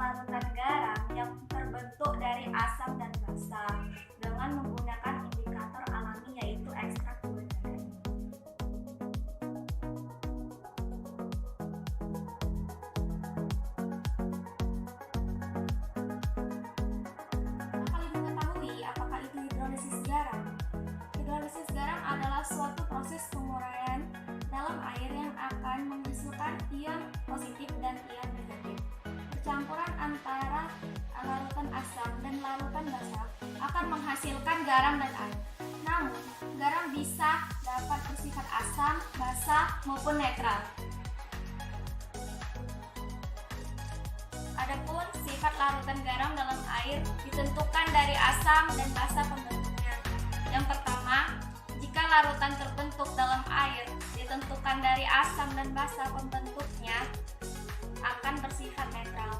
larutan garam yang terbentuk dari asam dan basa dengan menggunakan indikator alami yaitu ekstrak gula naga. Kalian mengetahui apakah itu hidrolisis garam? Hidrolisis garam adalah suatu proses penguraian dalam air yang akan menghasilkan ion positif dan ion negatif. Percampuran antara larutan asam dan larutan basa akan menghasilkan garam dan air. Namun, garam bisa dapat bersifat asam, basa, maupun netral. Adapun sifat larutan garam dalam air ditentukan dari asam dan basa pembentuknya. Yang pertama, jika larutan terbentuk dalam air ditentukan dari asam dan basa pembentuknya akan bersifat netral.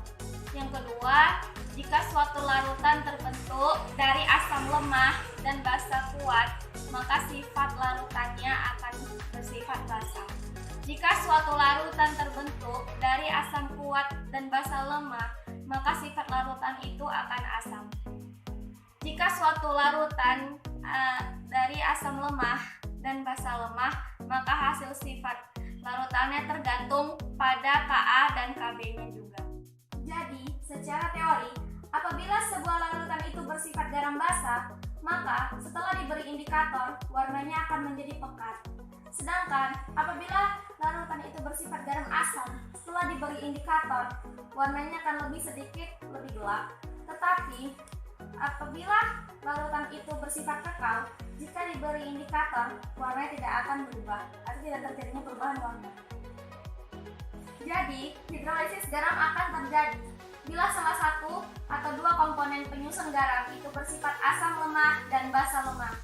Yang kedua, jika suatu larutan terbentuk dari asam lemah dan basa kuat, maka sifat larutannya akan bersifat basa. Jika suatu larutan terbentuk dari asam kuat dan basa lemah, maka sifat larutan itu akan asam. Jika suatu larutan dari asam lemah dan basa lemah, maka hasil sifat larutannya tergantung pada Ka dan Kb-nya juga. Jadi, secara teori, apabila sebuah larutan itu bersifat garam basa, maka setelah diberi indikator, warnanya akan menjadi pekat. Sedangkan apabila larutan itu bersifat garam asam, setelah diberi indikator, warnanya akan lebih sedikit lebih gelap. Tetapi apabila larutan itu bersifat kekal, jika diberi indikator, warnanya tidak akan berubah atau tidak terjadinya perubahan warna. Jadi, hidrolisis garam akan terjadi bila salah satu atau dua komponen penyusun garam itu bersifat asam lemah dan basa lemah.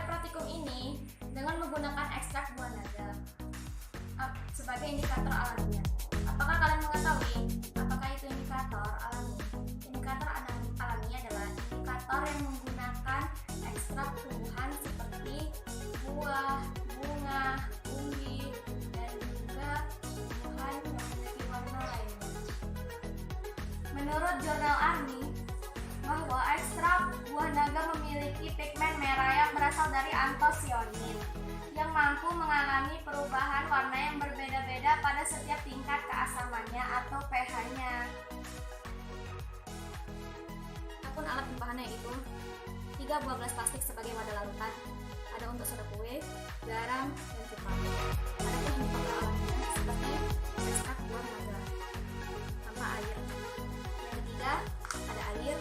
Praktikum ini dengan menggunakan ekstrak buah naga sebagai indikator alamiah. Apakah kalian mengetahui apakah itu indikator alami? Indikator alami adalah indikator yang menggunakan ekstrak tumbuhan seperti buah, bunga, umbi, dan juga tumbuhan yang memiliki warna lainnya. Menurut jurnal Army, bahwa ekstrak buah naga memiliki pigmen merah yang berasal dari antosianin yang mampu mengalami perubahan warna yang berbeda-beda pada setiap tingkat keasamannya atau pH-nya. Adapun alat bahannya itu 3 buah gelas plastik sebagai wadah larutan, ada untuk soda kue, garam, dan cuka. Adapun indikator alaminya seperti ekstrak buah naga tanpa air. Yang ketiga ada air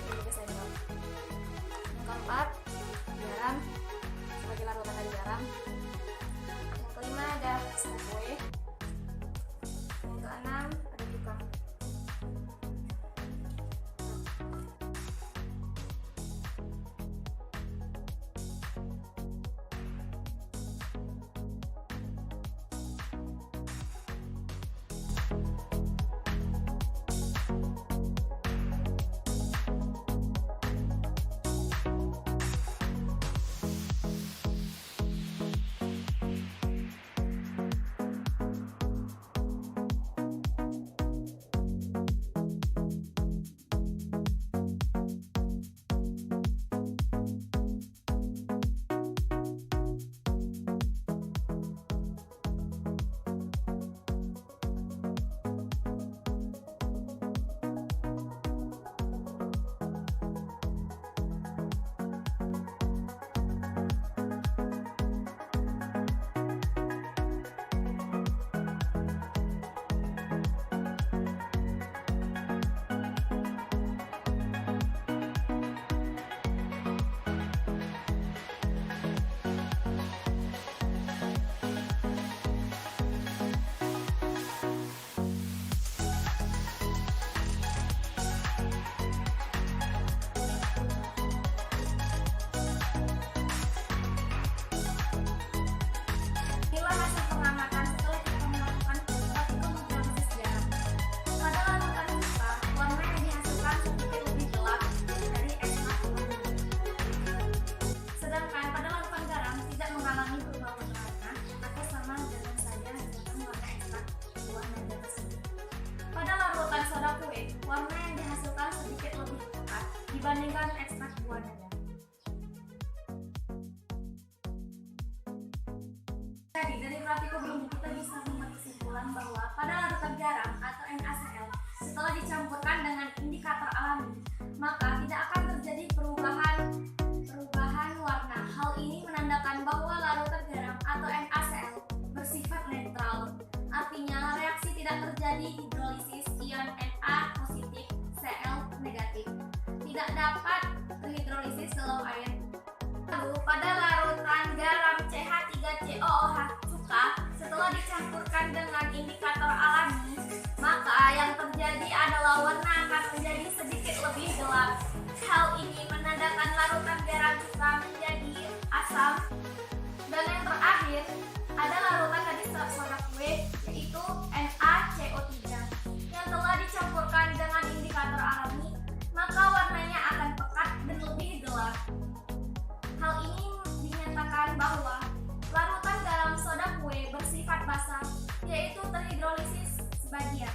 dan juga sendok. Yang keempat garam sebagai larutan dari garam. Yang kelima ada soda kue. Yang keenam ada cuka. Jadi dari grafik ini kita bisa membuat kesimpulan bahwa pada larutan garam atau NaCl setelah dicampurkan dengan indikator alami, maka tidak akan terjadi perubahan warna. Hal ini menandakan bahwa larutan garam atau NaCl bersifat netral. Artinya reaksi tidak terjadi hidrolisis ion Na positif Cl negatif. Tidak dapat terhidrolisis dalam air. Lalu pada larutan garam CH3COOH cuka setelah dicampurkan dengan indikator alami, maka yang terjadi adalah warna akan menjadi sedikit lebih gelap. Hal ini menandakan larutan garam cuka menjadi asam. Dan yang terakhir ada larutan dari soda kue yaitu NaCO3 yang telah dicampurkan dengan indikator alami, maka warnanya akan pekat dan lebih gelap. Hal ini dinyatakan bahwa larutan dalam soda kue bersifat basah, yaitu terhidrolisis sebagian.